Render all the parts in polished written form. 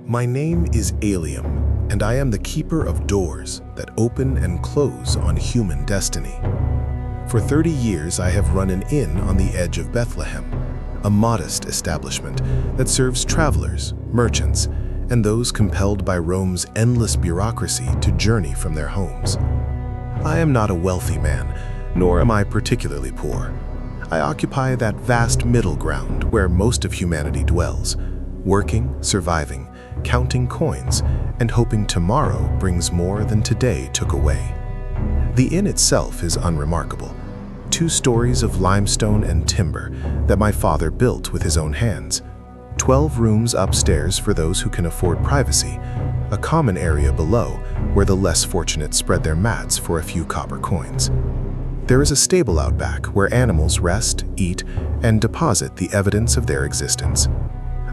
My name is Alium, and I am the keeper of doors that open and close on human destiny. For 30 years, I have run an inn on the edge of Bethlehem, a modest establishment that serves travelers, merchants, and those compelled by Rome's endless bureaucracy to journey from their homes. I am not a wealthy man, nor am I particularly poor. I occupy that vast middle ground where most of humanity dwells, working, surviving, counting coins, and hoping tomorrow brings more than today took away. The inn itself is unremarkable. 2 stories of limestone and timber that my father built with his own hands. 12 rooms upstairs for those who can afford privacy, a common area below where the less fortunate spread their mats for a few copper coins. There is a stable out back where animals rest, eat, and deposit the evidence of their existence.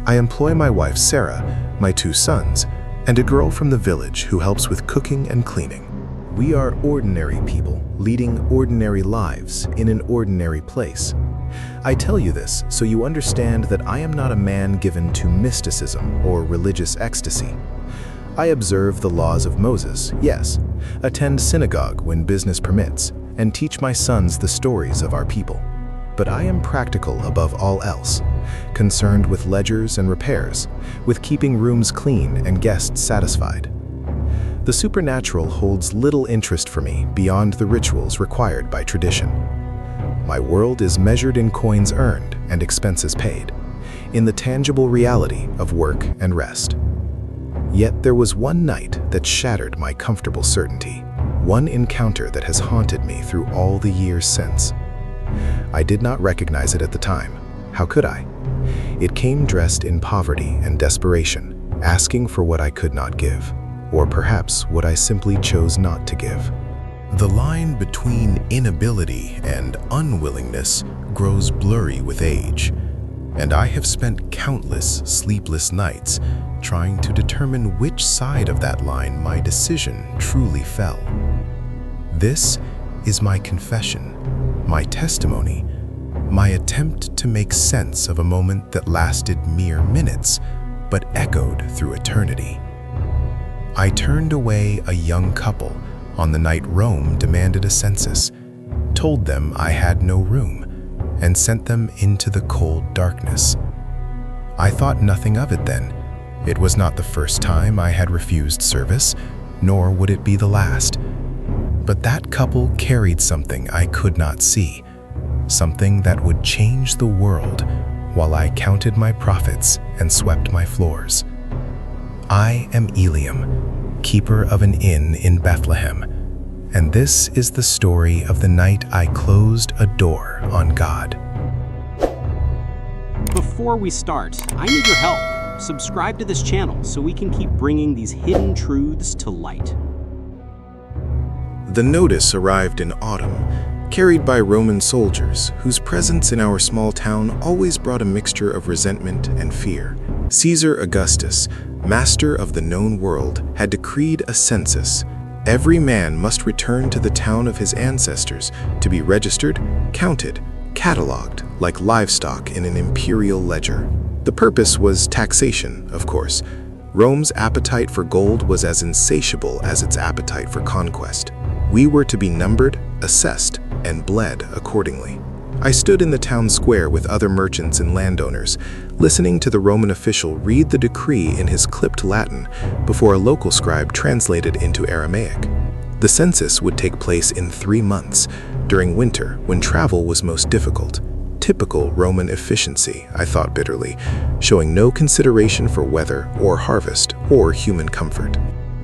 I employ my wife Sarah, my 2 sons, and a girl from the village who helps with cooking and cleaning. We are ordinary people leading ordinary lives in an ordinary place. I tell you this so you understand that I am not a man given to mysticism or religious ecstasy. I observe the laws of Moses, yes, attend synagogue when business permits, and teach my sons the stories of our people. But I am practical above all else, concerned with ledgers and repairs, with keeping rooms clean and guests satisfied. The supernatural holds little interest for me beyond the rituals required by tradition. My world is measured in coins earned and expenses paid, in the tangible reality of work and rest. Yet there was one night that shattered my comfortable certainty, one encounter that has haunted me through all the years since. I did not recognize it at the time. How could I? It came dressed in poverty and desperation, asking for what I could not give, or perhaps what I simply chose not to give. The line between inability and unwillingness grows blurry with age, and I have spent countless sleepless nights trying to determine which side of that line my decision truly fell. This is my confession, my testimony, my attempt to make sense of a moment that lasted mere minutes, but echoed through eternity. I turned away a young couple on the night Rome demanded a census, told them I had no room, and sent them into the cold darkness. I thought nothing of it then. It was not the first time I had refused service, nor would it be the last. But that couple carried something I could not see, something that would change the world while I counted my profits and swept my floors. I am Alium, keeper of an inn in Bethlehem, and this is the story of the night I closed a door on God. Before we start, I need your help. Subscribe to this channel so we can keep bringing these hidden truths to light. The notice arrived in autumn, carried by Roman soldiers whose presence in our small town always brought a mixture of resentment and fear. Caesar Augustus, master of the known world, had decreed a census. Every man must return to the town of his ancestors to be registered, counted, catalogued like livestock in an imperial ledger. The purpose was taxation, of course. Rome's appetite for gold was as insatiable as its appetite for conquest. We were to be numbered, assessed, and bled accordingly. I stood in the town square with other merchants and landowners, listening to the Roman official read the decree in his clipped Latin before a local scribe translated into Aramaic. The census would take place in 3 months, during winter when travel was most difficult. Typical Roman efficiency, I thought bitterly, showing no consideration for weather or harvest or human comfort.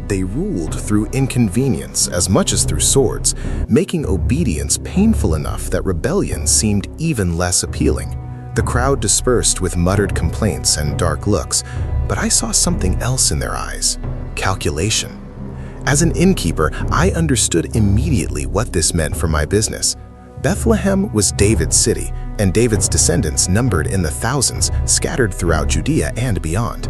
They ruled through inconvenience as much as through swords, making obedience painful enough that rebellion seemed even less appealing. The crowd dispersed with muttered complaints and dark looks, but I saw something else in their eyes: calculation. As an innkeeper, I understood immediately what this meant for my business. Bethlehem was David's city, and David's descendants numbered in the thousands, scattered throughout Judea and beyond.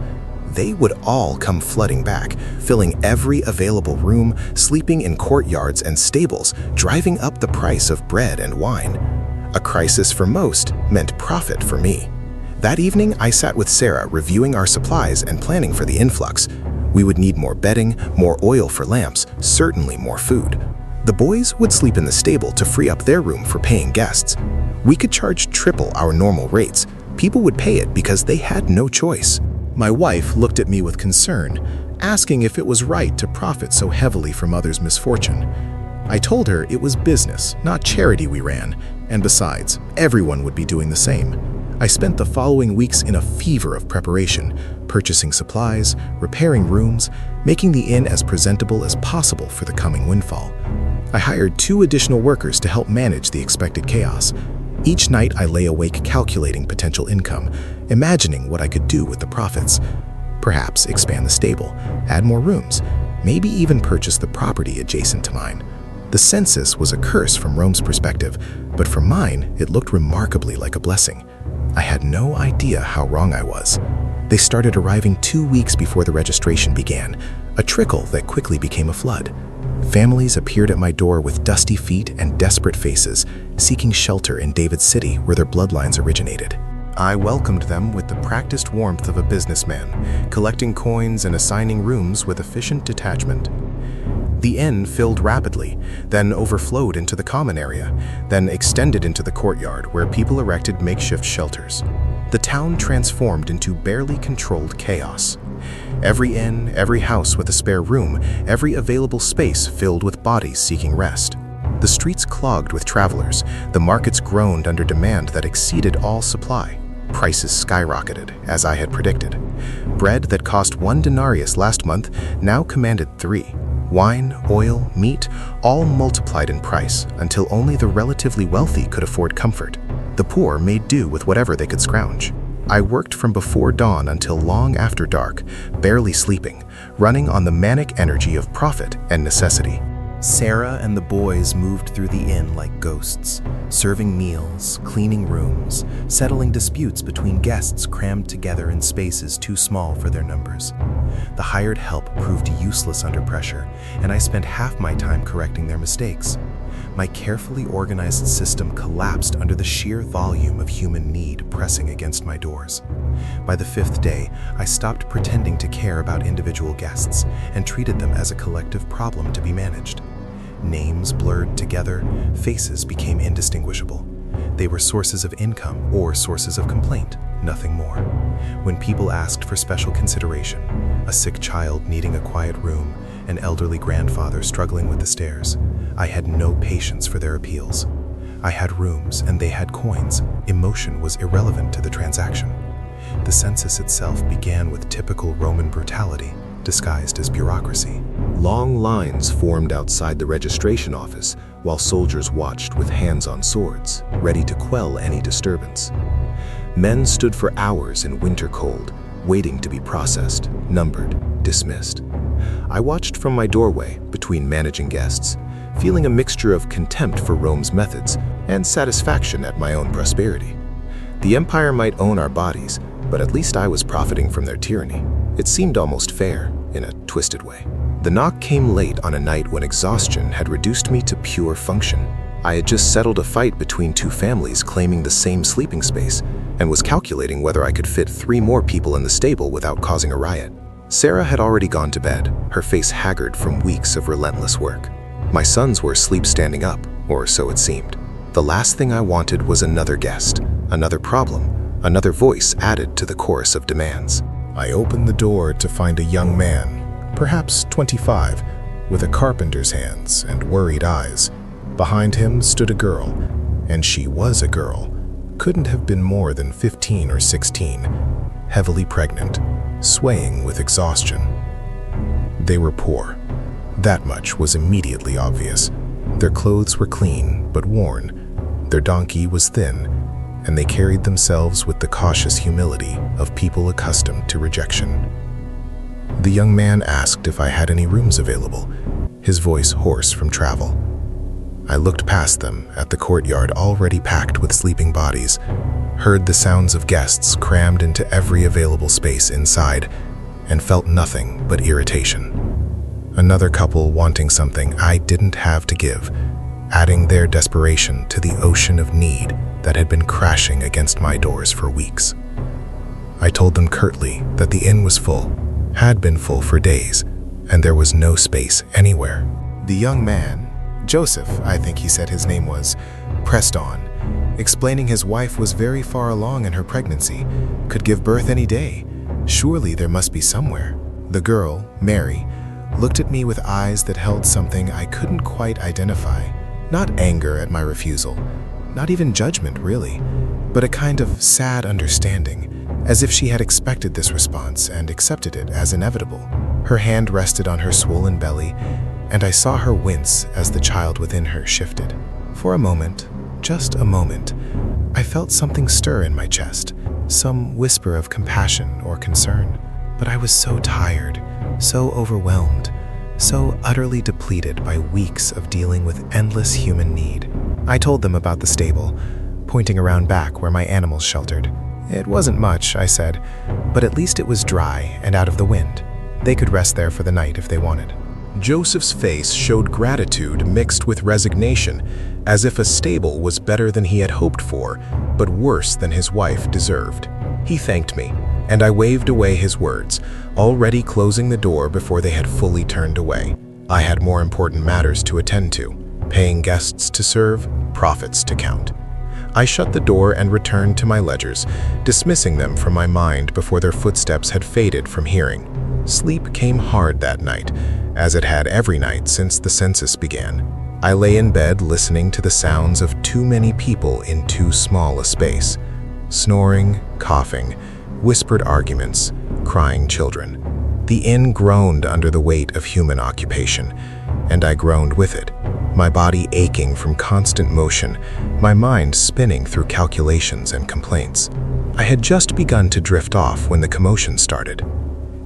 They would all come flooding back, filling every available room, sleeping in courtyards and stables, driving up the price of bread and wine. A crisis for most meant profit for me. That evening, I sat with Sarah reviewing our supplies and planning for the influx. We would need more bedding, more oil for lamps, certainly more food. The boys would sleep in the stable to free up their room for paying guests. We could charge triple our normal rates. People would pay it because they had no choice. My wife looked at me with concern, asking if it was right to profit so heavily from others' misfortune. I told her it was business, not charity we ran, and besides, everyone would be doing the same. I spent the following weeks in a fever of preparation, purchasing supplies, repairing rooms, making the inn as presentable as possible for the coming windfall. I hired 2 additional workers to help manage the expected chaos. Each night I lay awake calculating potential income, imagining what I could do with the profits. Perhaps expand the stable, add more rooms, maybe even purchase the property adjacent to mine. The census was a curse from Rome's perspective, but from mine it looked remarkably like a blessing. I had no idea how wrong I was. They started arriving 2 weeks before the registration began, a trickle that quickly became a flood. Families appeared at my door with dusty feet and desperate faces, seeking shelter in David's city where their bloodlines originated. I welcomed them with the practiced warmth of a businessman, collecting coins and assigning rooms with efficient detachment. The inn filled rapidly, then overflowed into the common area, then extended into the courtyard where people erected makeshift shelters. The town transformed into barely controlled chaos. Every inn, every house with a spare room, every available space filled with bodies seeking rest. The streets clogged with travelers, the markets groaned under demand that exceeded all supply. Prices skyrocketed, as I had predicted. Bread that cost 1 denarius last month now commanded 3. Wine, oil, meat, all multiplied in price until only the relatively wealthy could afford comfort. The poor made do with whatever they could scrounge. I worked from before dawn until long after dark, barely sleeping, running on the manic energy of profit and necessity. Sarah and the boys moved through the inn like ghosts, serving meals, cleaning rooms, settling disputes between guests crammed together in spaces too small for their numbers. The hired help proved useless under pressure, and I spent half my time correcting their mistakes. My carefully organized system collapsed under the sheer volume of human need pressing against my doors. By the 5th day, I stopped pretending to care about individual guests and treated them as a collective problem to be managed. Names blurred together, faces became indistinguishable. They were sources of income or sources of complaint, nothing more. When people asked for special consideration, a sick child needing a quiet room, an elderly grandfather struggling with the stairs, I had no patience for their appeals. I had rooms and they had coins. Emotion was irrelevant to the transaction. The census itself began with typical Roman brutality, disguised as bureaucracy. Long lines formed outside the registration office while soldiers watched with hands on swords, ready to quell any disturbance. Men stood for hours in winter cold, waiting to be processed, numbered, dismissed. I watched from my doorway between managing guests, feeling a mixture of contempt for Rome's methods and satisfaction at my own prosperity. The empire might own our bodies, but at least I was profiting from their tyranny. It seemed almost fair, in a twisted way. The knock came late on a night when exhaustion had reduced me to pure function. I had just settled a fight between 2 families claiming the same sleeping space and was calculating whether I could fit 3 more people in the stable without causing a riot. Sarah had already gone to bed, her face haggard from weeks of relentless work. My sons were asleep standing up, or so it seemed. The last thing I wanted was another guest, another problem, another voice added to the chorus of demands. I opened the door to find a young man, perhaps 25, with a carpenter's hands and worried eyes. Behind him stood a girl, and she was a girl. Couldn't have been more than 15 or 16, heavily pregnant, swaying with exhaustion. They were poor. That much was immediately obvious. Their clothes were clean but worn. Their donkey was thin, and they carried themselves with the cautious humility of people accustomed to rejection. The young man asked if I had any rooms available, his voice hoarse from travel. I looked past them at the courtyard already packed with sleeping bodies, heard the sounds of guests crammed into every available space inside, and felt nothing but irritation. Another couple wanting something I didn't have to give, adding their desperation to the ocean of need that had been crashing against my doors for weeks. I told them curtly that the inn was full, had been full for days, and there was no space anywhere. The young man, Joseph, I think he said his name was, pressed on, explaining his wife was very far along in her pregnancy, could give birth any day. Surely there must be somewhere. The girl, Mary, looked at me with eyes that held something I couldn't quite identify. Not anger at my refusal, not even judgment really, but a kind of sad understanding, as if she had expected this response and accepted it as inevitable. Her hand rested on her swollen belly, and I saw her wince as the child within her shifted. For a moment, just a moment, I felt something stir in my chest, some whisper of compassion or concern. But I was so tired, so overwhelmed, so utterly depleted by weeks of dealing with endless human need. I told them about the stable, pointing around back where my animals sheltered. It wasn't much, I said, but at least it was dry and out of the wind. They could rest there for the night if they wanted. Joseph's face showed gratitude mixed with resignation, as if a stable was better than he had hoped for, but worse than his wife deserved. He thanked me, and I waved away his words, already closing the door before they had fully turned away. I had more important matters to attend to, paying guests to serve, profits to count. I shut the door and returned to my ledgers, dismissing them from my mind before their footsteps had faded from hearing. Sleep came hard that night, as it had every night since the census began. I lay in bed listening to the sounds of too many people in too small a space. Snoring, coughing, whispered arguments, crying children. The inn groaned under the weight of human occupation, and I groaned with it, my body aching from constant motion, my mind spinning through calculations and complaints. I had just begun to drift off when the commotion started.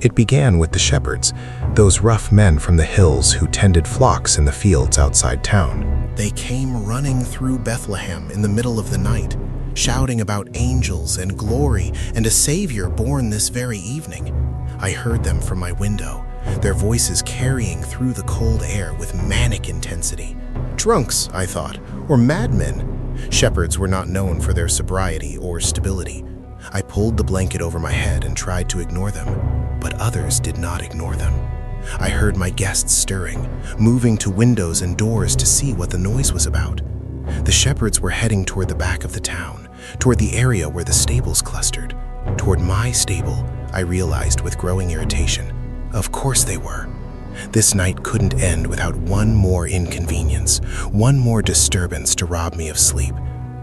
It began with the shepherds, those rough men from the hills who tended flocks in the fields outside town. They came running through Bethlehem in the middle of the night, shouting about angels and glory and a Savior born this very evening. I heard them from my window, their voices carrying through the cold air with manic intensity. Drunks, I thought, or madmen. Shepherds were not known for their sobriety or stability. I pulled the blanket over my head and tried to ignore them, but others did not ignore them. I heard my guests stirring, moving to windows and doors to see what the noise was about. The shepherds were heading toward the back of the town, toward the area where the stables clustered. Toward my stable, I realized with growing irritation. Of course they were. This night couldn't end without one more inconvenience, one more disturbance to rob me of sleep.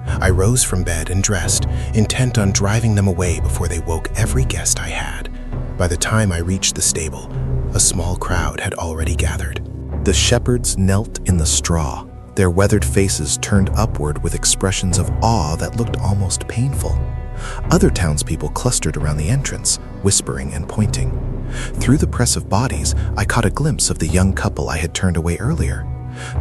I rose from bed and dressed, intent on driving them away before they woke every guest I had. By the time I reached the stable, a small crowd had already gathered. The shepherds knelt in the straw, their weathered faces turned upward with expressions of awe that looked almost painful. Other townspeople clustered around the entrance, whispering and pointing. Through the press of bodies, I caught a glimpse of the young couple I had turned away earlier.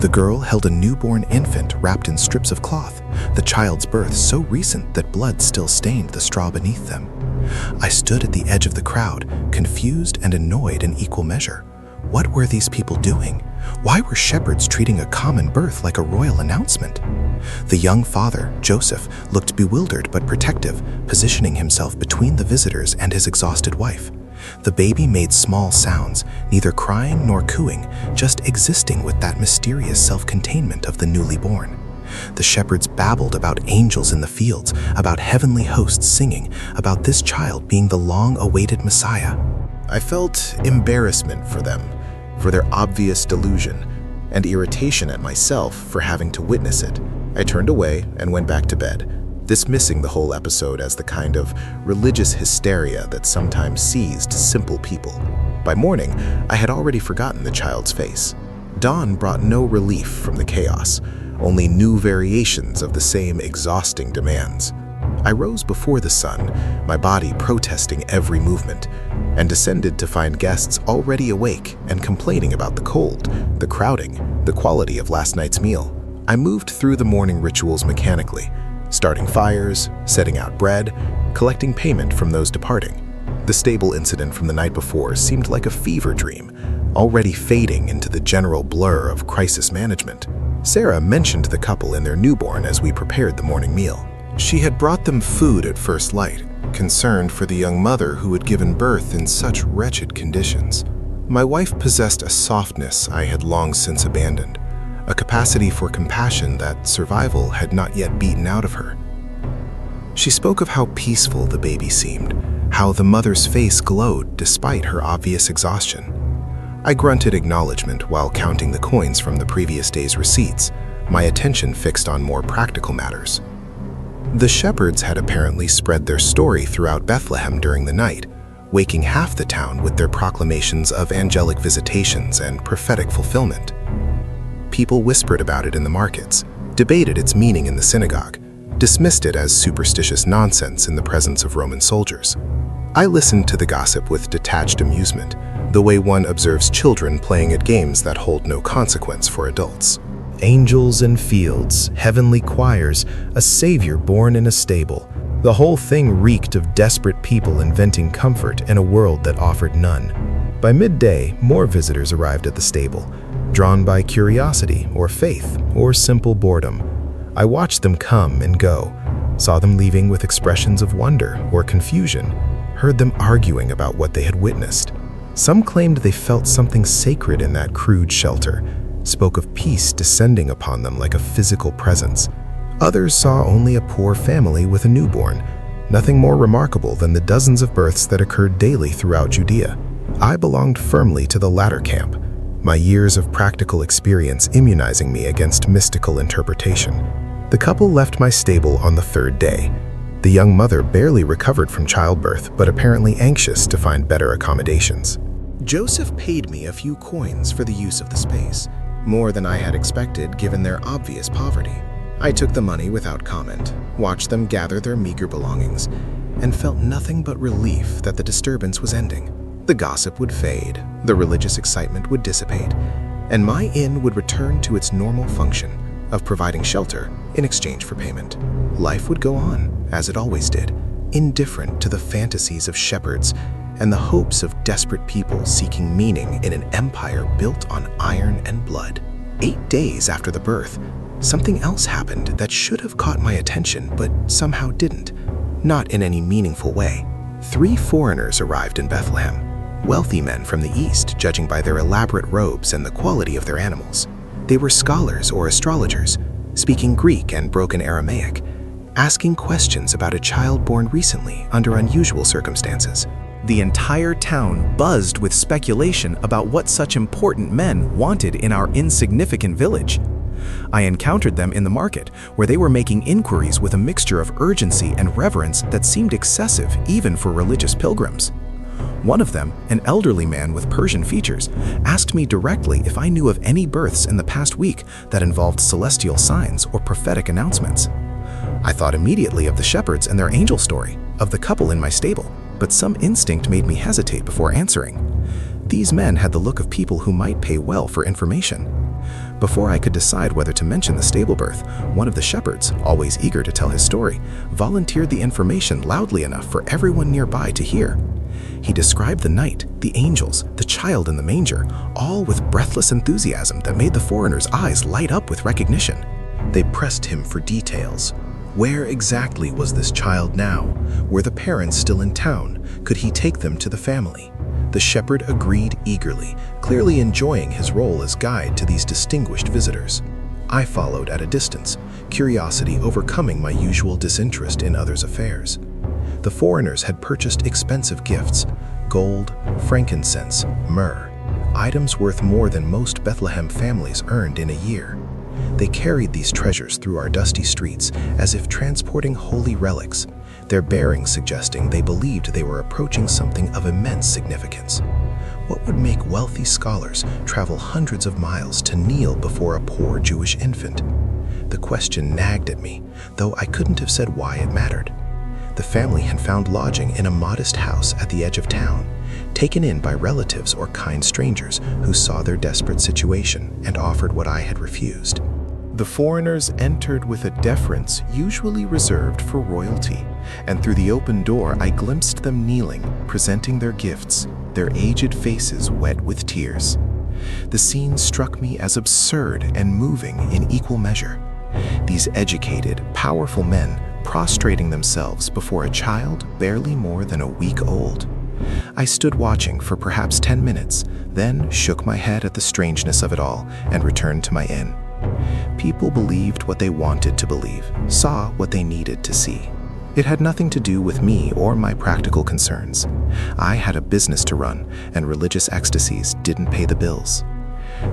The girl held a newborn infant wrapped in strips of cloth, the child's birth so recent that blood still stained the straw beneath them. I stood at the edge of the crowd, confused and annoyed in equal measure. What were these people doing? Why were shepherds treating a common birth like a royal announcement? The young father, Joseph, looked bewildered but protective, positioning himself between the visitors and his exhausted wife. The baby made small sounds, neither crying nor cooing, just existing with that mysterious self-containment of the newly born. The shepherds babbled about angels in the fields, about heavenly hosts singing, about this child being the long-awaited Messiah. I felt embarrassment for them, for their obvious delusion, and irritation at myself for having to witness it. I turned away and went back to bed, dismissing the whole episode as the kind of religious hysteria that sometimes seized simple people. By morning, I had already forgotten the child's face. Dawn brought no relief from the chaos, only new variations of the same exhausting demands. I rose before the sun, my body protesting every movement, and descended to find guests already awake and complaining about the cold, the crowding, the quality of last night's meal. I moved through the morning rituals mechanically, starting fires, setting out bread, collecting payment from those departing. The stable incident from the night before seemed like a fever dream, already fading into the general blur of crisis management. Sarah mentioned the couple and their newborn as we prepared the morning meal. She had brought them food at first light, concerned for the young mother who had given birth in such wretched conditions. My wife possessed a softness I had long since abandoned, a capacity for compassion that survival had not yet beaten out of her. She spoke of how peaceful the baby seemed, how the mother's face glowed despite her obvious exhaustion. I grunted acknowledgement while counting the coins from the previous day's receipts, my attention fixed on more practical matters. The shepherds had apparently spread their story throughout Bethlehem during the night, waking half the town with their proclamations of angelic visitations and prophetic fulfillment. People whispered about it in the markets, debated its meaning in the synagogue, dismissed it as superstitious nonsense in the presence of Roman soldiers. I listened to the gossip with detached amusement, the way one observes children playing at games that hold no consequence for adults. Angels in fields, heavenly choirs, a savior born in a stable. The whole thing reeked of desperate people inventing comfort in a world that offered none. By midday, more visitors arrived at the stable, drawn by curiosity or faith or simple boredom. I watched them come and go, saw them leaving with expressions of wonder or confusion, heard them arguing about what they had witnessed. Some claimed they felt something sacred in that crude shelter, spoke of peace descending upon them like a physical presence. Others saw only a poor family with a newborn, nothing more remarkable than the dozens of births that occurred daily throughout Judea. I belonged firmly to the latter camp, my years of practical experience immunizing me against mystical interpretation. The couple left my stable on the third day. The young mother barely recovered from childbirth, but apparently anxious to find better accommodations. Joseph paid me a few coins for the use of the space, more than I had expected given their obvious poverty. I took the money without comment, watched them gather their meager belongings, and felt nothing but relief that the disturbance was ending. The gossip would fade, the religious excitement would dissipate, and my inn would return to its normal function of providing shelter in exchange for payment. Life would go on, as it always did, indifferent to the fantasies of shepherds and the hopes of desperate people seeking meaning in an empire built on iron and blood. 8 days after the birth, something else happened that should have caught my attention, but somehow didn't, not in any meaningful way. 3 foreigners arrived in Bethlehem, wealthy men from the East, judging by their elaborate robes and the quality of their animals. They were scholars or astrologers, speaking Greek and broken Aramaic, asking questions about a child born recently under unusual circumstances. The entire town buzzed with speculation about what such important men wanted in our insignificant village. I encountered them in the market, where they were making inquiries with a mixture of urgency and reverence that seemed excessive even for religious pilgrims. One of them, an elderly man with Persian features, asked me directly if I knew of any births in the past week that involved celestial signs or prophetic announcements. I thought immediately of the shepherds and their angel story, of the couple in my stable, but some instinct made me hesitate before answering. These men had the look of people who might pay well for information. Before I could decide whether to mention the stable birth, one of the shepherds, always eager to tell his story, volunteered the information loudly enough for everyone nearby to hear. He described the night, the angels, the child in the manger, all with breathless enthusiasm that made the foreigners' eyes light up with recognition. They pressed him for details. Where exactly was this child now? Were the parents still in town? Could he take them to the family? The shepherd agreed eagerly, clearly enjoying his role as guide to these distinguished visitors. I followed at a distance, curiosity overcoming my usual disinterest in others' affairs. The foreigners had purchased expensive gifts: gold, frankincense, myrrh, items worth more than most Bethlehem families earned in a year. They carried these treasures through our dusty streets as if transporting holy relics, their bearing suggesting they believed they were approaching something of immense significance. What would make wealthy scholars travel hundreds of miles to kneel before a poor Jewish infant? The question nagged at me, though I couldn't have said why it mattered. The family had found lodging in a modest house at the edge of town, taken in by relatives or kind strangers who saw their desperate situation and offered what I had refused. The foreigners entered with a deference usually reserved for royalty, and through the open door I glimpsed them kneeling, presenting their gifts, their aged faces wet with tears. The scene struck me as absurd and moving in equal measure. These educated, powerful men prostrating themselves before a child barely more than a week old. I stood watching for perhaps 10 minutes, then shook my head at the strangeness of it all and returned to my inn. People believed what they wanted to believe, saw what they needed to see. It had nothing to do with me or my practical concerns. I had a business to run, and religious ecstasies didn't pay the bills.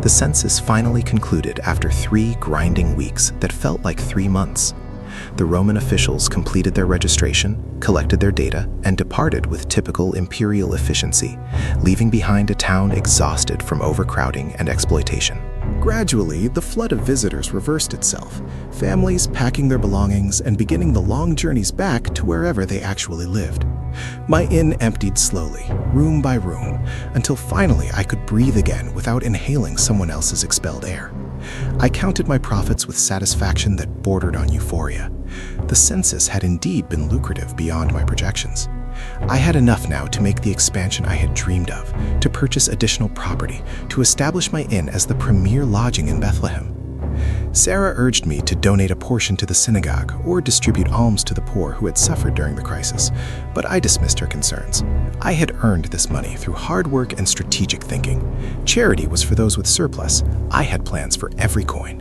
The census finally concluded after 3 grinding weeks that felt like 3 months. The Roman officials completed their registration, collected their data, and departed with typical imperial efficiency, leaving behind a town exhausted from overcrowding and exploitation. Gradually, the flood of visitors reversed itself, families packing their belongings and beginning the long journeys back to wherever they actually lived. My inn emptied slowly, room by room, until finally I could breathe again without inhaling someone else's expelled air. I counted my profits with satisfaction that bordered on euphoria. The census had indeed been lucrative beyond my projections. I had enough now to make the expansion I had dreamed of, to purchase additional property, to establish my inn as the premier lodging in Bethlehem. Sarah urged me to donate a portion to the synagogue or distribute alms to the poor who had suffered during the crisis, but I dismissed her concerns. I had earned this money through hard work and strategic thinking. Charity was for those with surplus. I had plans for every coin.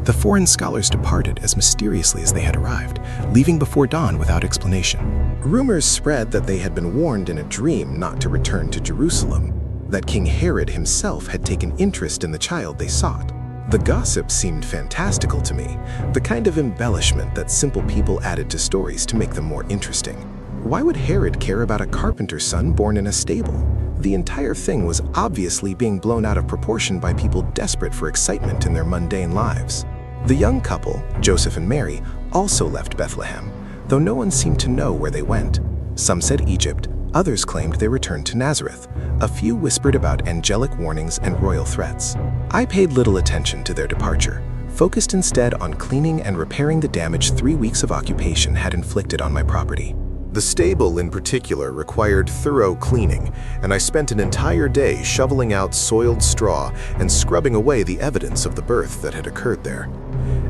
The foreign scholars departed as mysteriously as they had arrived, leaving before dawn without explanation. Rumors spread that they had been warned in a dream not to return to Jerusalem, that King Herod himself had taken interest in the child they sought. The gossip seemed fantastical to me, the kind of embellishment that simple people added to stories to make them more interesting. Why would Herod care about a carpenter's son born in a stable? The entire thing was obviously being blown out of proportion by people desperate for excitement in their mundane lives. The young couple, Joseph and Mary, also left Bethlehem, though no one seemed to know where they went. Some said Egypt, others claimed they returned to Nazareth. A few whispered about angelic warnings and royal threats. I paid little attention to their departure, focused instead on cleaning and repairing the damage 3 weeks of occupation had inflicted on my property. The stable in particular required thorough cleaning, and I spent an entire day shoveling out soiled straw and scrubbing away the evidence of the birth that had occurred there.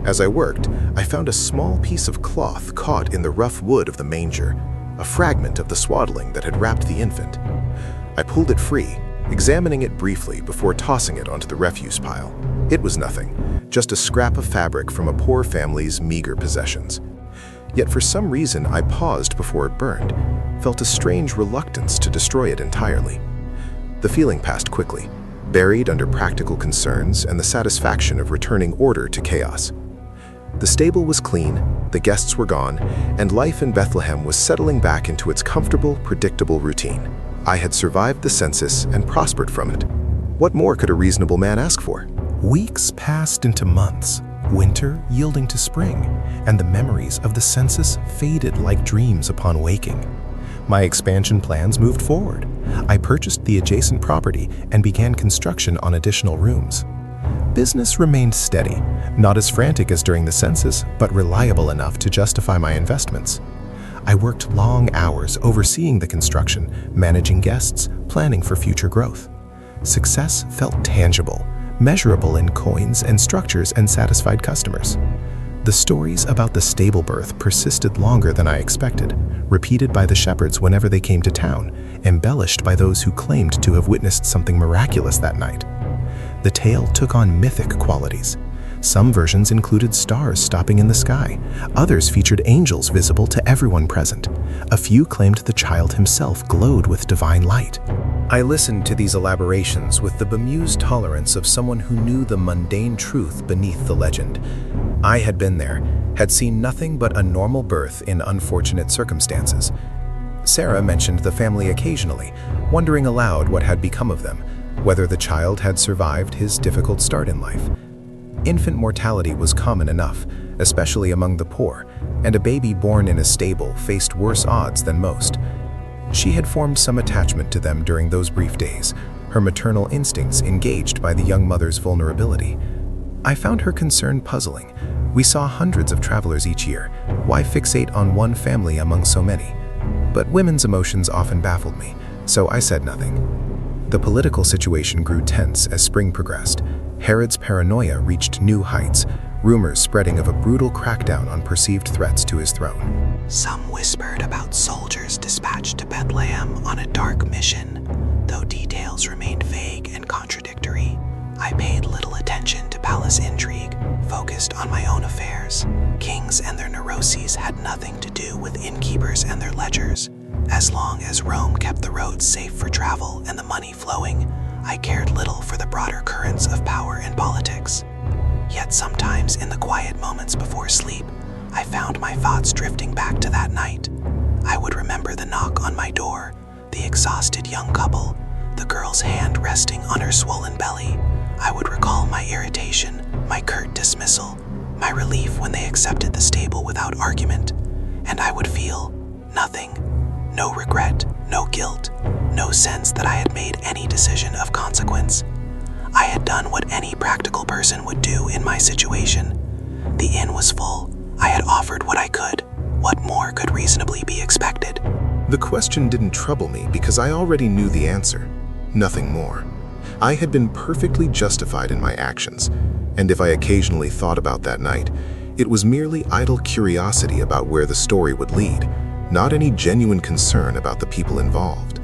As I worked, I found a small piece of cloth caught in the rough wood of the manger, a fragment of the swaddling that had wrapped the infant. I pulled it free, examining it briefly before tossing it onto the refuse pile. It was nothing, just a scrap of fabric from a poor family's meager possessions. Yet for some reason I paused before it burned, felt a strange reluctance to destroy it entirely. The feeling passed quickly, buried under practical concerns and the satisfaction of returning order to chaos. The stable was clean, the guests were gone, and life in Bethlehem was settling back into its comfortable, predictable routine. I had survived the census and prospered from it. What more could a reasonable man ask for? Weeks passed into months, winter yielding to spring, and the memories of the census faded like dreams upon waking. My expansion plans moved forward. I purchased the adjacent property and began construction on additional rooms. Business remained steady, not as frantic as during the census, but reliable enough to justify my investments. I worked long hours overseeing the construction, managing guests, planning for future growth. Success felt tangible, measurable in coins and structures and satisfied customers. The stories about the stable birth persisted longer than I expected, repeated by the shepherds whenever they came to town, embellished by those who claimed to have witnessed something miraculous that night. The tale took on mythic qualities. Some versions included stars stopping in the sky. Others featured angels visible to everyone present. A few claimed the child himself glowed with divine light. I listened to these elaborations with the bemused tolerance of someone who knew the mundane truth beneath the legend. I had been there, had seen nothing but a normal birth in unfortunate circumstances. Sarah mentioned the family occasionally, wondering aloud what had become of them, whether the child had survived his difficult start in life. Infant mortality was common enough, especially among the poor, and a baby born in a stable faced worse odds than most. She had formed some attachment to them during those brief days, her maternal instincts engaged by the young mother's vulnerability. I found her concern puzzling. We saw hundreds of travelers each year. Why fixate on one family among so many? But women's emotions often baffled me, so I said nothing. The political situation grew tense as spring progressed. Herod's paranoia reached new heights, rumors spreading of a brutal crackdown on perceived threats to his throne. Some whispered about soldiers dispatched to Bethlehem on a dark mission, though details remained vague and contradictory. I paid little attention to palace intrigue, focused on my own affairs. Kings and their neuroses had nothing to do with innkeepers and their ledgers. As long as Rome kept the roads safe for travel and the money flowing, I cared little for the broader currents of power and politics. Yet sometimes in the quiet moments before sleep, I found my thoughts drifting back to that night. I would remember the knock on my door, the exhausted young couple, the girl's hand resting on her swollen belly. I would recall my irritation, my curt dismissal, my relief when they accepted the stable without argument, and I would feel nothing. No regret, no guilt, no sense that I had made any decision of consequence. I had done what any practical person would do in my situation. The inn was full. I had offered what I could. What more could reasonably be expected? The question didn't trouble me because I already knew the answer. Nothing more. I had been perfectly justified in my actions, and if I occasionally thought about that night, it was merely idle curiosity about where the story would lead, not any genuine concern about the people involved.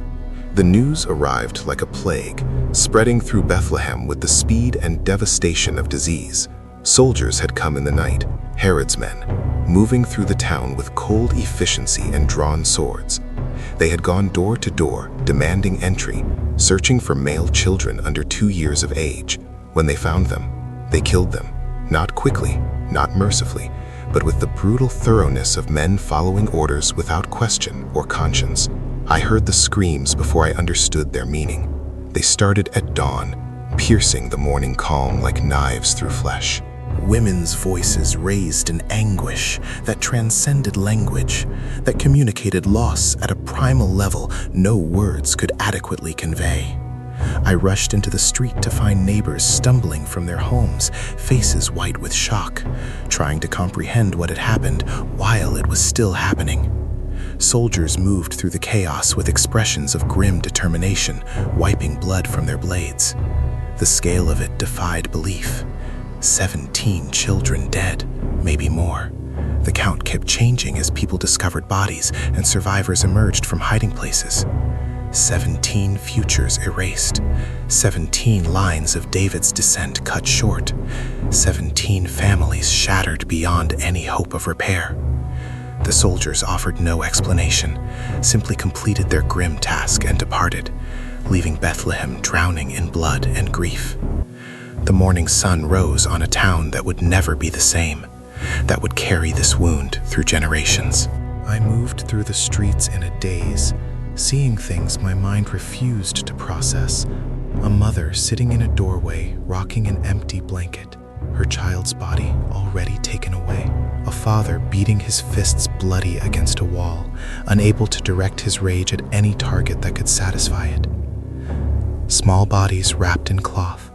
The news arrived like a plague, spreading through Bethlehem with the speed and devastation of disease. Soldiers had come in the night, Herod's men, moving through the town with cold efficiency and drawn swords. They had gone door to door, demanding entry, searching for male children under 2 years of age. When they found them, they killed them, not quickly, not mercifully, but with the brutal thoroughness of men following orders without question or conscience. I heard the screams before I understood their meaning. They started at dawn, piercing the morning calm like knives through flesh. Women's voices raised in anguish that transcended language, that communicated loss at a primal level no words could adequately convey. I rushed into the street to find neighbors stumbling from their homes, faces white with shock, trying to comprehend what had happened while it was still happening. Soldiers moved through the chaos with expressions of grim determination, wiping blood from their blades. The scale of it defied belief. 17 children dead, maybe more. The count kept changing as people discovered bodies and survivors emerged from hiding places. 17 futures erased, 17 lines of David's descent cut short, 17 families shattered beyond any hope of repair. The soldiers offered no explanation, simply completed their grim task and departed, leaving Bethlehem drowning in blood and grief. The morning sun rose on a town that would never be the same, that would carry this wound through generations. I moved through the streets in a daze, seeing things my mind refused to process. A mother sitting in a doorway, rocking an empty blanket, her child's body already taken away. A father beating his fists bloody against a wall, unable to direct his rage at any target that could satisfy it. Small bodies wrapped in cloth,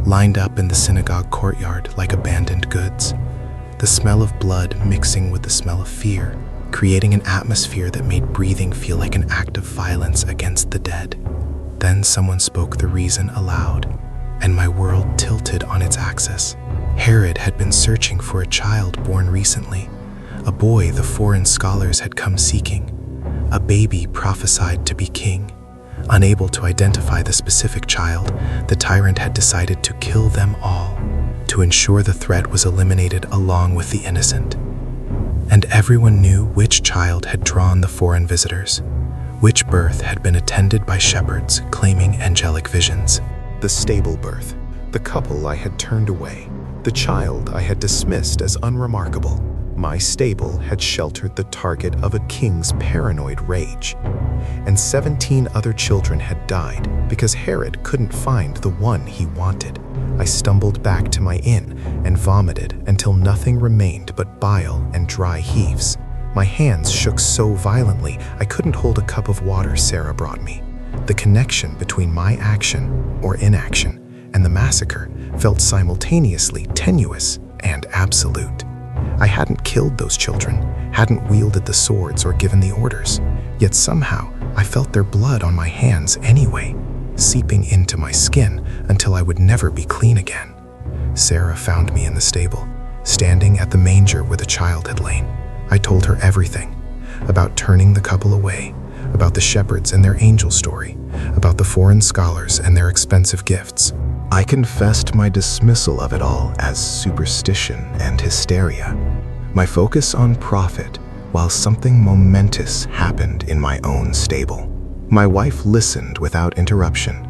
lined up in the synagogue courtyard like abandoned goods. The smell of blood mixing with the smell of fear, creating an atmosphere that made breathing feel like an act of violence against the dead. Then someone spoke the reason aloud, and my world tilted on its axis. Herod had been searching for a child born recently, a boy the foreign scholars had come seeking, a baby prophesied to be king. Unable to identify the specific child, the tyrant had decided to kill them all, to ensure the threat was eliminated along with the innocent. And everyone knew which child had drawn the foreign visitors, which birth had been attended by shepherds claiming angelic visions. The stable birth, the couple I had turned away, the child I had dismissed as unremarkable. My stable had sheltered the target of a king's paranoid rage. And 17 other children had died because Herod couldn't find the one he wanted. I stumbled back to my inn and vomited until nothing remained but bile and dry heaves. My hands shook so violently I couldn't hold a cup of water Sarah brought me. The connection between my action or inaction and the massacre felt simultaneously tenuous and absolute. I hadn't killed those children, hadn't wielded the swords or given the orders, yet somehow I felt their blood on my hands anyway, seeping into my skin until I would never be clean again. Sarah found me in the stable, standing at the manger where the child had lain. I told her everything, about turning the couple away, about the shepherds and their angel story, about the foreign scholars and their expensive gifts. I confessed my dismissal of it all as superstition and hysteria, my focus on profit, while something momentous happened in my own stable. My wife listened without interruption,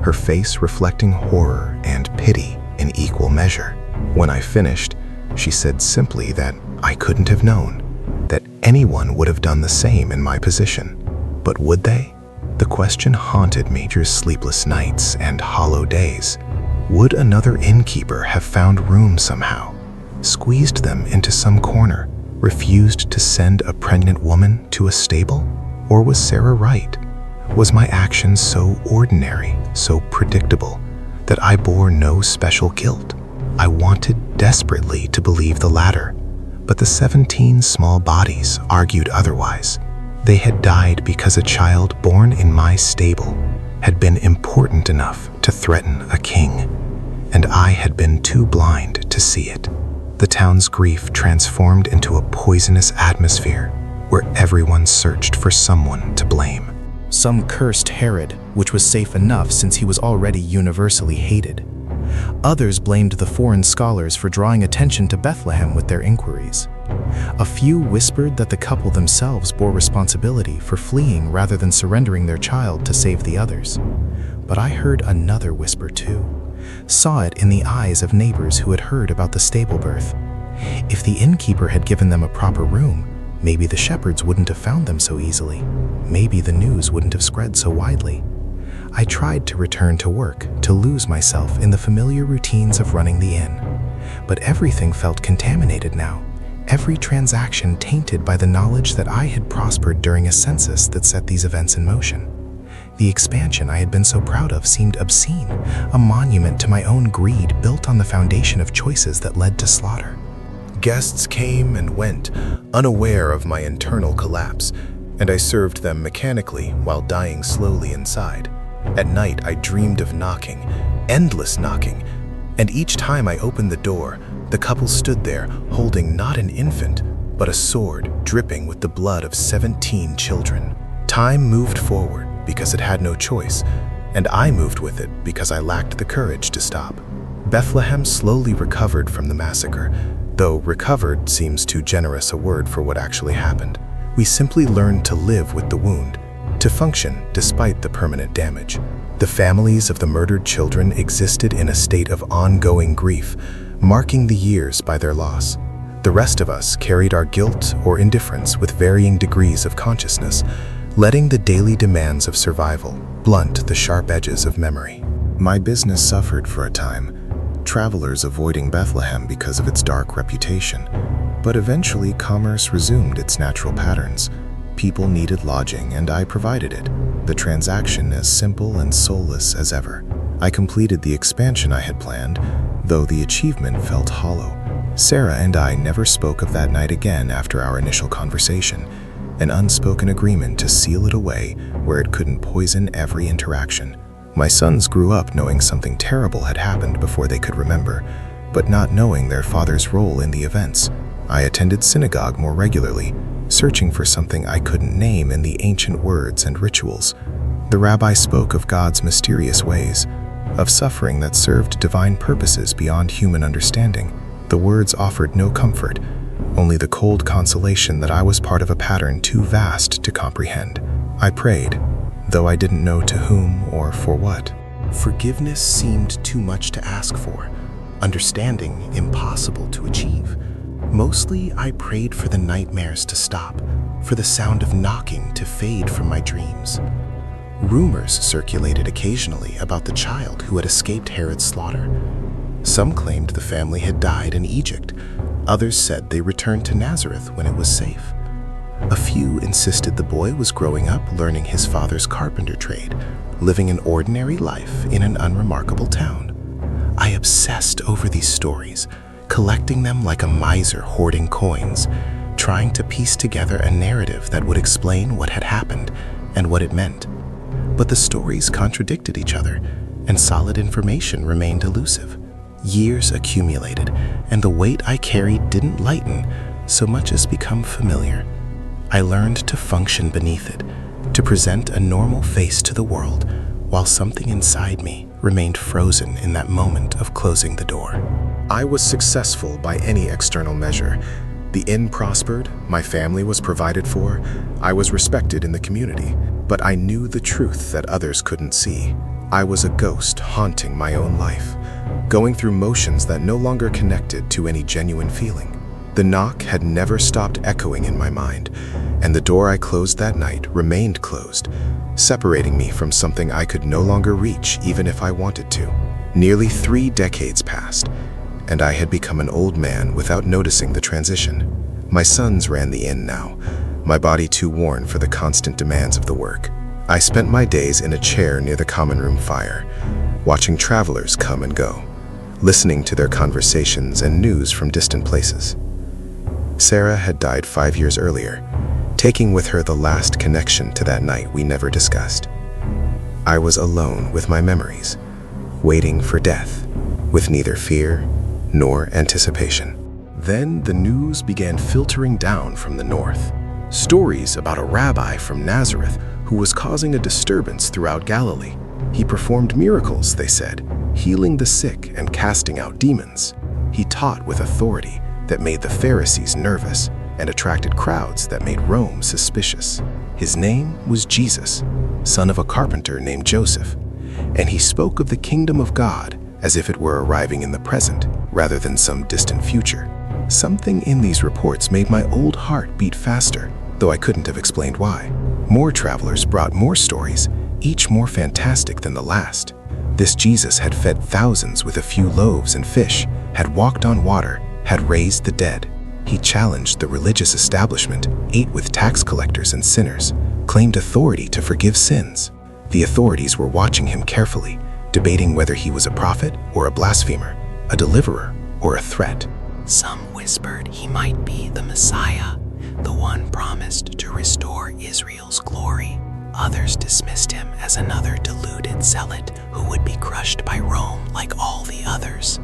her face reflecting horror and pity in equal measure. When I finished, she said simply that I couldn't have known, that anyone would have done the same in my position. But would they? The question haunted me through sleepless nights and hollow days. Would another innkeeper have found room somehow, squeezed them into some corner, refused to send a pregnant woman to a stable? Or was Sarah right? Was my action so ordinary, so predictable, that I bore no special guilt? I wanted desperately to believe the latter, but the 17 small bodies argued otherwise. They had died because a child born in my stable had been important enough to threaten a king, and I had been too blind to see it. The town's grief transformed into a poisonous atmosphere where everyone searched for someone to blame. Some cursed Herod, which was safe enough since he was already universally hated. Others blamed the foreign scholars for drawing attention to Bethlehem with their inquiries. A few whispered that the couple themselves bore responsibility for fleeing rather than surrendering their child to save the others. But I heard another whisper too, saw it in the eyes of neighbors who had heard about the stable birth. If the innkeeper had given them a proper room, maybe the shepherds wouldn't have found them so easily. Maybe the news wouldn't have spread so widely. I tried to return to work, to lose myself in the familiar routines of running the inn. But everything felt contaminated now, every transaction tainted by the knowledge that I had prospered during a census that set these events in motion. The expansion I had been so proud of seemed obscene, a monument to my own greed built on the foundation of choices that led to slaughter. Guests came and went, unaware of my internal collapse, and I served them mechanically while dying slowly inside. At night, I dreamed of knocking, endless knocking, and each time I opened the door, the couple stood there holding not an infant, but a sword dripping with the blood of 17 children. Time moved forward because it had no choice, and I moved with it because I lacked the courage to stop. Bethlehem slowly recovered from the massacre, though recovered seems too generous a word for what actually happened. We simply learned to live with the wound, to function despite the permanent damage. The families of the murdered children existed in a state of ongoing grief, marking the years by their loss. The rest of us carried our guilt or indifference with varying degrees of consciousness, letting the daily demands of survival blunt the sharp edges of memory. My business suffered for a time, travelers avoiding Bethlehem because of its dark reputation, but eventually commerce resumed its natural patterns. People needed lodging, and I provided it, the transaction as simple and soulless as ever. I completed the expansion I had planned, though the achievement felt hollow. Sarah and I never spoke of that night again after our initial conversation, an unspoken agreement to seal it away where it couldn't poison every interaction. My sons grew up knowing something terrible had happened before they could remember, but not knowing their father's role in the events. I attended synagogue more regularly, searching for something I couldn't name in the ancient words and rituals. The rabbi spoke of God's mysterious ways, of suffering that served divine purposes beyond human understanding. The words offered no comfort, only the cold consolation that I was part of a pattern too vast to comprehend. I prayed, though I didn't know to whom or for what. Forgiveness seemed too much to ask for, understanding impossible to achieve. Mostly, I prayed for the nightmares to stop, for the sound of knocking to fade from my dreams. Rumors circulated occasionally about the child who had escaped Herod's slaughter. Some claimed the family had died in Egypt. Others said they returned to Nazareth when it was safe. A few insisted the boy was growing up learning his father's carpenter trade, living an ordinary life in an unremarkable town. I obsessed over these stories, collecting them like a miser hoarding coins, trying to piece together a narrative that would explain what had happened and what it meant. But the stories contradicted each other, and solid information remained elusive. Years accumulated, and the weight I carried didn't lighten so much as become familiar. I learned to function beneath it, to present a normal face to the world, while something inside me remained frozen in that moment of closing the door. I was successful by any external measure. The inn prospered, my family was provided for, I was respected in the community, but I knew the truth that others couldn't see. I was a ghost haunting my own life, going through motions that no longer connected to any genuine feeling. The knock had never stopped echoing in my mind, and the door I closed that night remained closed, separating me from something I could no longer reach even if I wanted to. Nearly 3 decades passed, and I had become an old man without noticing the transition. My sons ran the inn now, my body too worn for the constant demands of the work. I spent my days in a chair near the common room fire, watching travelers come and go, listening to their conversations and news from distant places. Sarah had died 5 years earlier, taking with her the last connection to that night we never discussed. I was alone with my memories, waiting for death, with neither fear nor anticipation. Then the news began filtering down from the north. Stories about a rabbi from Nazareth who was causing a disturbance throughout Galilee. He performed miracles, they said, healing the sick and casting out demons. He taught with authority that made the Pharisees nervous and attracted crowds that made Rome suspicious. His name was Jesus, son of a carpenter named Joseph, and he spoke of the kingdom of God as if it were arriving in the present rather than some distant future. Something in these reports made my old heart beat faster, though I couldn't have explained why. More travelers brought more stories, each more fantastic than the last. This Jesus had fed thousands with a few loaves and fish, had walked on water, had raised the dead. He challenged the religious establishment, ate with tax collectors and sinners, claimed authority to forgive sins. The authorities were watching him carefully, debating whether he was a prophet or a blasphemer, a deliverer or a threat. Some whispered he might be the Messiah, the one promised to restore Israel's glory. Others dismissed him as another deluded zealot who would be crushed by Rome like all the others.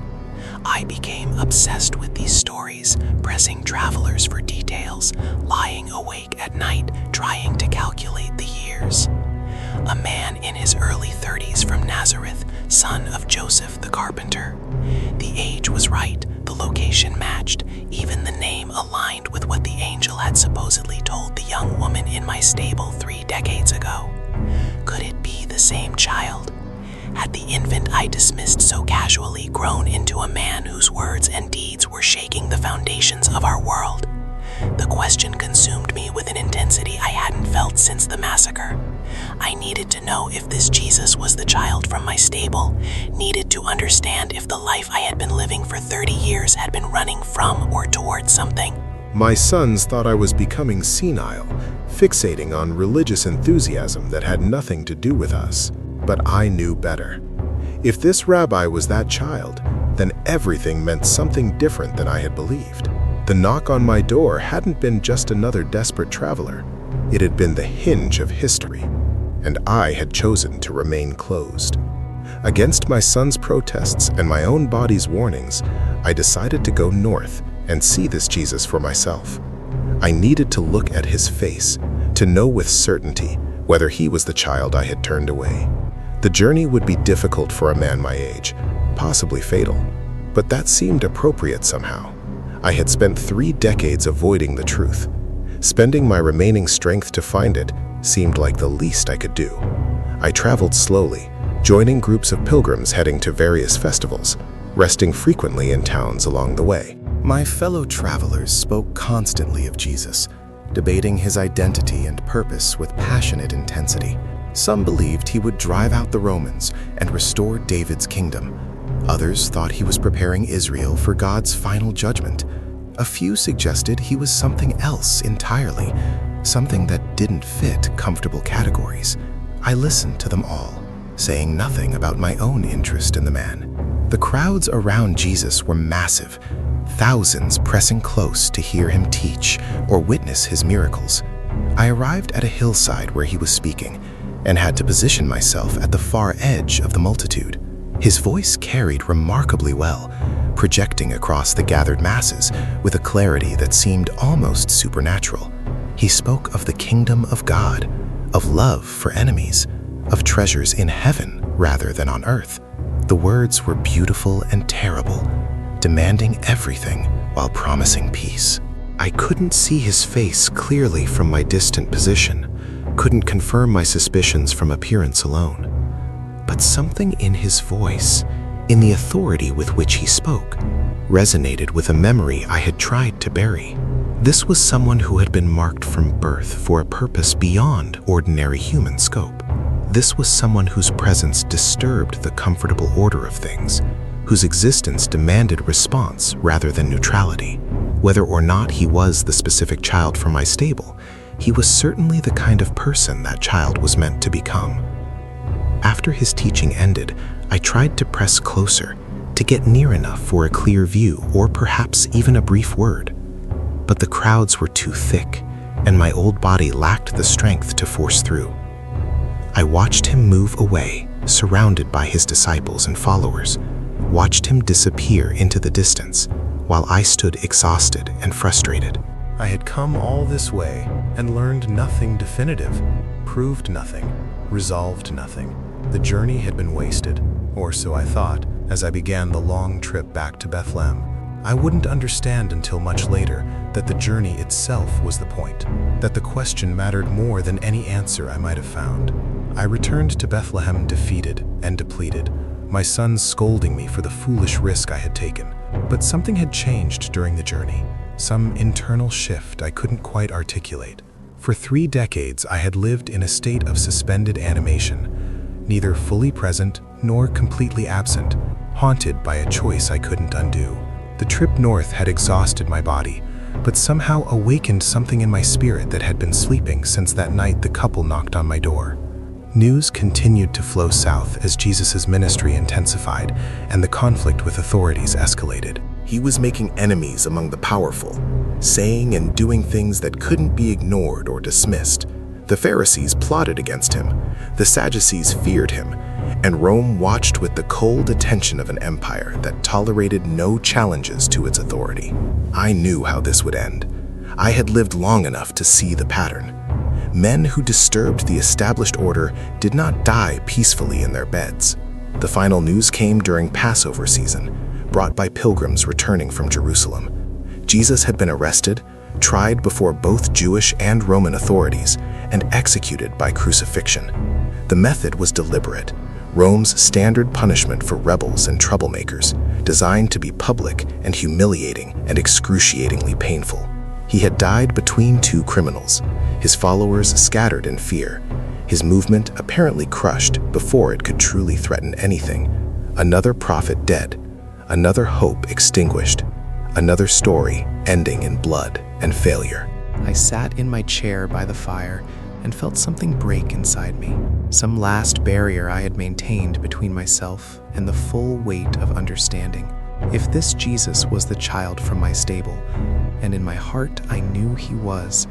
I became obsessed with these stories, pressing travelers for details, lying awake at night trying to calculate the years. A man in his early 30s from Nazareth, son of Joseph the carpenter. The age was right, the location matched, even the name aligned with what the angel had supposedly told the young woman in my stable 3 decades ago. Could it be the same child? Had the infant I dismissed so casually grown into a man whose words and deeds were shaking the foundations of our world? The question consumed me with an intensity I hadn't felt since the massacre. I needed to know if this Jesus was the child from my stable, needed to understand if the life I had been living for 30 years had been running from or towards something. My sons thought I was becoming senile, fixating on religious enthusiasm that had nothing to do with us. But I knew better. If this rabbi was that child, then everything meant something different than I had believed. The knock on my door hadn't been just another desperate traveler. It had been the hinge of history, and I had chosen to remain closed. Against my son's protests and my own body's warnings, I decided to go north and see this Jesus for myself. I needed to look at his face, to know with certainty whether he was the child I had turned away. The journey would be difficult for a man my age, possibly fatal, but that seemed appropriate somehow. I had spent 3 decades avoiding the truth. Spending my remaining strength to find it seemed like the least I could do. I traveled slowly, joining groups of pilgrims heading to various festivals, resting frequently in towns along the way. My fellow travelers spoke constantly of Jesus, debating his identity and purpose with passionate intensity. Some believed he would drive out the Romans and restore David's kingdom. Others thought he was preparing Israel for God's final judgment. A few suggested he was something else entirely, something that didn't fit comfortable categories. I listened to them all, saying nothing about my own interest in the man. The crowds around Jesus were massive, thousands pressing close to hear him teach or witness his miracles. I arrived at a hillside where he was speaking, and had to position myself at the far edge of the multitude. His voice carried remarkably well, projecting across the gathered masses with a clarity that seemed almost supernatural. He spoke of the kingdom of God, of love for enemies, of treasures in heaven rather than on earth. The words were beautiful and terrible, demanding everything while promising peace. I couldn't see his face clearly from my distant position, couldn't confirm my suspicions from appearance alone. But something in his voice, in the authority with which he spoke, resonated with a memory I had tried to bury. This was someone who had been marked from birth for a purpose beyond ordinary human scope. This was someone whose presence disturbed the comfortable order of things, whose existence demanded response rather than neutrality. Whether or not he was the specific child from my stable, he was certainly the kind of person that child was meant to become. After his teaching ended, I tried to press closer, to get near enough for a clear view or perhaps even a brief word. But the crowds were too thick, and my old body lacked the strength to force through. I watched him move away, surrounded by his disciples and followers, watched him disappear into the distance, while I stood exhausted and frustrated. I had come all this way and learned nothing definitive, proved nothing, resolved nothing. The journey had been wasted, or so I thought, as I began the long trip back to Bethlehem. I wouldn't understand until much later that the journey itself was the point, that the question mattered more than any answer I might have found. I returned to Bethlehem defeated and depleted, my sons scolding me for the foolish risk I had taken. But something had changed during the journey, some internal shift I couldn't quite articulate. For 3 decades, I had lived in a state of suspended animation, neither fully present nor completely absent, haunted by a choice I couldn't undo. The trip north had exhausted my body, but somehow awakened something in my spirit that had been sleeping since that night the couple knocked on my door. News continued to flow south as Jesus' ministry intensified and the conflict with authorities escalated. He was making enemies among the powerful, saying and doing things that couldn't be ignored or dismissed. The Pharisees plotted against him, the Sadducees feared him, and Rome watched with the cold attention of an empire that tolerated no challenges to its authority. I knew how this would end. I had lived long enough to see the pattern. Men who disturbed the established order did not die peacefully in their beds. The final news came during Passover season, brought by pilgrims returning from Jerusalem. Jesus had been arrested, tried before both Jewish and Roman authorities, and executed by crucifixion. The method was deliberate, Rome's standard punishment for rebels and troublemakers, designed to be public and humiliating and excruciatingly painful. He had died between 2 criminals, his followers scattered in fear, his movement apparently crushed before it could truly threaten anything. Another prophet dead, another hope extinguished, another story ending in blood and failure. I sat in my chair by the fire and felt something break inside me, some last barrier I had maintained between myself and the full weight of understanding. If this Jesus was the child from my stable, and in my heart I knew he was,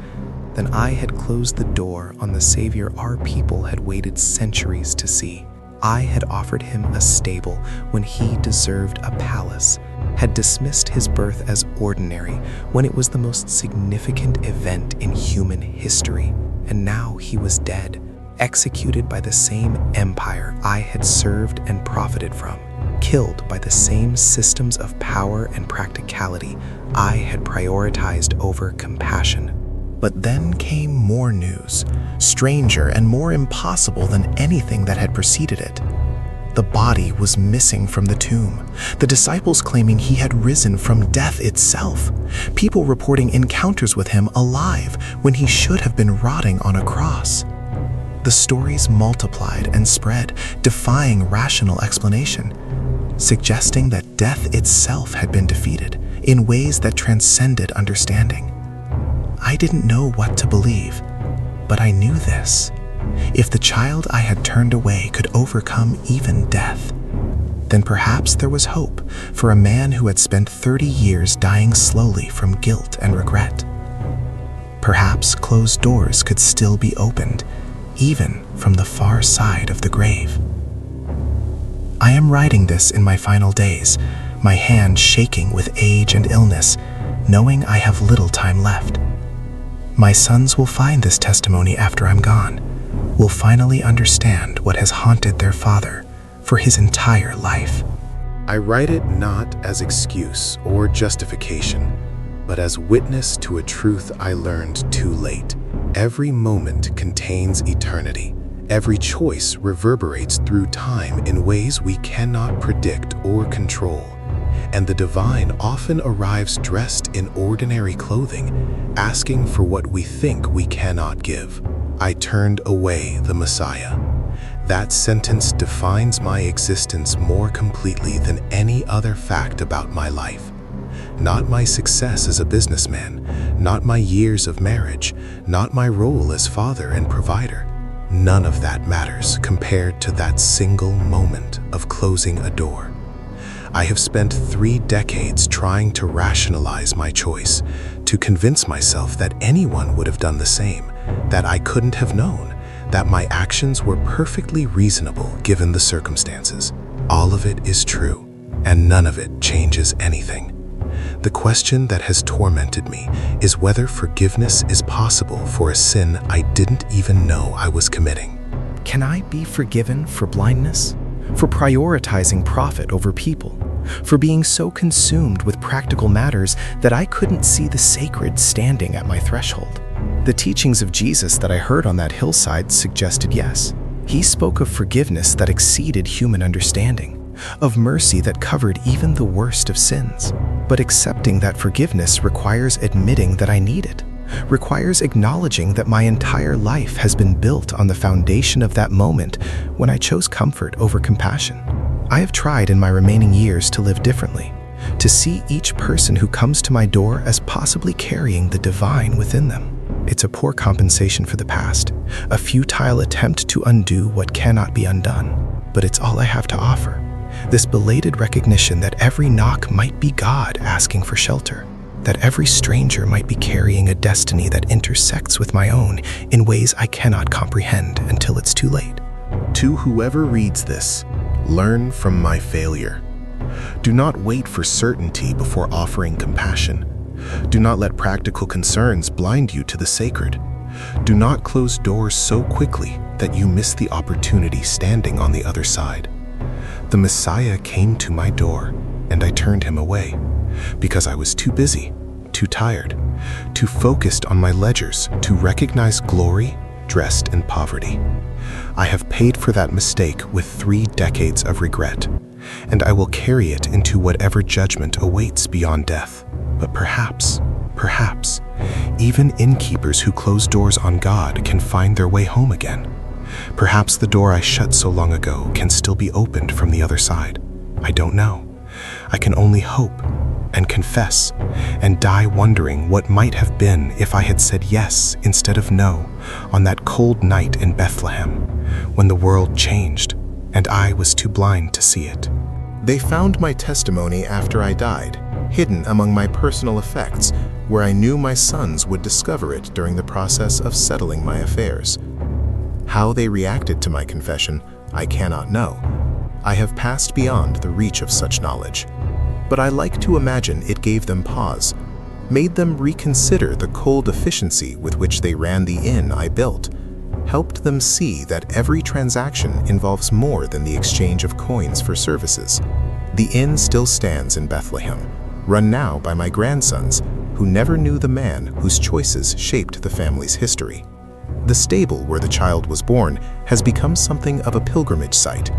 then I had closed the door on the Savior our people had waited centuries to see. I had offered him a stable when he deserved a palace, had dismissed his birth as ordinary when it was the most significant event in human history. And now he was dead, executed by the same empire I had served and profited from, killed by the same systems of power and practicality I had prioritized over compassion. But then came more news, stranger and more impossible than anything that had preceded it. The body was missing from the tomb, the disciples claiming he had risen from death itself, people reporting encounters with him alive when he should have been rotting on a cross. The stories multiplied and spread, defying rational explanation, suggesting that death itself had been defeated in ways that transcended understanding. I didn't know what to believe, but I knew this. If the child I had turned away could overcome even death, then perhaps there was hope for a man who had spent 30 years dying slowly from guilt and regret. Perhaps closed doors could still be opened, even from the far side of the grave. I am writing this in my final days, my hand shaking with age and illness, knowing I have little time left. My sons will find this testimony after I'm gone, will finally understand what has haunted their father for his entire life. I write it not as excuse or justification, but as witness to a truth I learned too late. Every moment contains eternity. Every choice reverberates through time in ways we cannot predict or control. And the divine often arrives dressed in ordinary clothing, asking for what we think we cannot give. I turned away the Messiah. That sentence defines my existence more completely than any other fact about my life. Not my success as a businessman, not my years of marriage, not my role as father and provider. None of that matters compared to that single moment of closing a door. I have spent 3 decades trying to rationalize my choice, to convince myself that anyone would have done the same, that I couldn't have known, that my actions were perfectly reasonable given the circumstances. All of it is true, and none of it changes anything. The question that has tormented me is whether forgiveness is possible for a sin I didn't even know I was committing. Can I be forgiven for blindness? For prioritizing profit over people? For being so consumed with practical matters that I couldn't see the sacred standing at my threshold? The teachings of Jesus that I heard on that hillside suggested yes. He spoke of forgiveness that exceeded human understanding, of mercy that covered even the worst of sins. But accepting that forgiveness requires admitting that I need it, requires acknowledging that my entire life has been built on the foundation of that moment when I chose comfort over compassion. I have tried in my remaining years to live differently, to see each person who comes to my door as possibly carrying the divine within them. It's a poor compensation for the past, a futile attempt to undo what cannot be undone, but it's all I have to offer. This belated recognition that every knock might be God asking for shelter, that every stranger might be carrying a destiny that intersects with my own in ways I cannot comprehend until it's too late. To whoever reads this, learn from my failure. Do not wait for certainty before offering compassion. Do not let practical concerns blind you to the sacred. Do not close doors so quickly that you miss the opportunity standing on the other side. The Messiah came to my door, and I turned him away, because I was too busy, too tired, too focused on my ledgers to recognize glory dressed in poverty. I have paid for that mistake with 3 decades of regret, and I will carry it into whatever judgment awaits beyond death. But perhaps, even innkeepers who close doors on God can find their way home again. Perhaps the door I shut so long ago can still be opened from the other side. I don't know. I can only hope and confess and die wondering what might have been if I had said yes instead of no on that cold night in Bethlehem when the world changed and I was too blind to see it. They found my testimony after I died, hidden among my personal effects, where I knew my sons would discover it during the process of settling my affairs. How they reacted to my confession, I cannot know. I have passed beyond the reach of such knowledge. But I like to imagine it gave them pause, made them reconsider the cold efficiency with which they ran the inn I built, helped them see that every transaction involves more than the exchange of coins for services. The inn still stands in Bethlehem, run now by my grandsons, who never knew the man whose choices shaped the family's history. The stable where the child was born has become something of a pilgrimage site,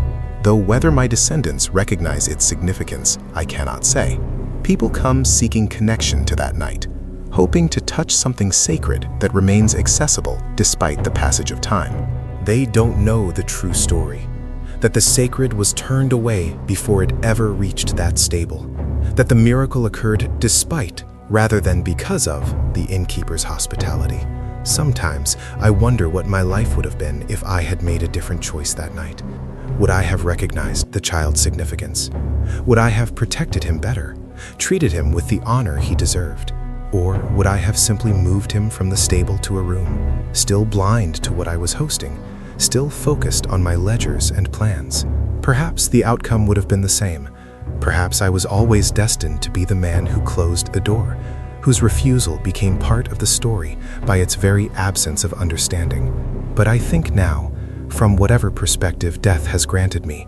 though whether my descendants recognize its significance, I cannot say. People come seeking connection to that night, hoping to touch something sacred that remains accessible despite the passage of time. They don't know the true story, that the sacred was turned away before it ever reached that stable, that the miracle occurred despite, rather than because of, the innkeeper's hospitality. Sometimes I wonder what my life would have been if I had made a different choice that night. Would I have recognized the child's significance? Would I have protected him better, treated him with the honor he deserved? Or would I have simply moved him from the stable to a room, still blind to what I was hosting, still focused on my ledgers and plans. Perhaps the outcome would have been the same. Perhaps I was always destined to be the man who closed the door, whose refusal became part of the story by its very absence of understanding. But I think now, from whatever perspective death has granted me,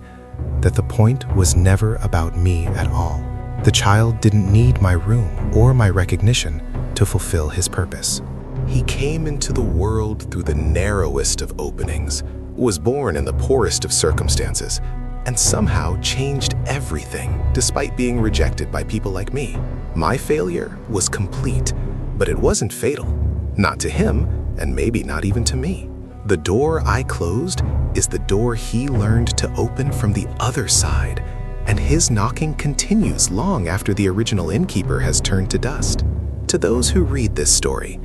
that the point was never about me at all. The child didn't need my room or my recognition to fulfill his purpose. He came into the world through the narrowest of openings, was born in the poorest of circumstances, and somehow changed everything despite being rejected by people like me. My failure was complete, but it wasn't fatal. Not to him, and maybe not even to me. The door I closed is the door he learned to open from the other side, and his knocking continues long after the original innkeeper has turned to dust. To those who read this story,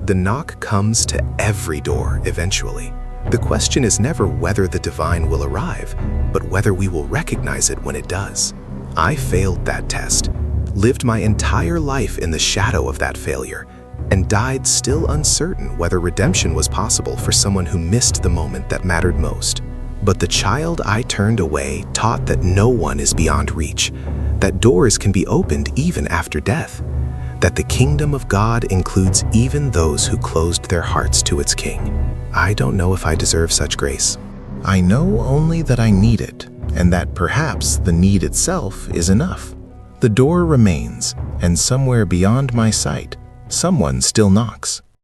the knock comes to every door eventually. The question is never whether the divine will arrive, but whether we will recognize it when it does. I failed that test, lived my entire life in the shadow of that failure, and died still uncertain whether redemption was possible for someone who missed the moment that mattered most. But the child I turned away taught that no one is beyond reach, that doors can be opened even after death, that the kingdom of God includes even those who closed their hearts to its king. I don't know if I deserve such grace. I know only that I need it, and that perhaps the need itself is enough. The door remains, and somewhere beyond my sight, someone still knocks.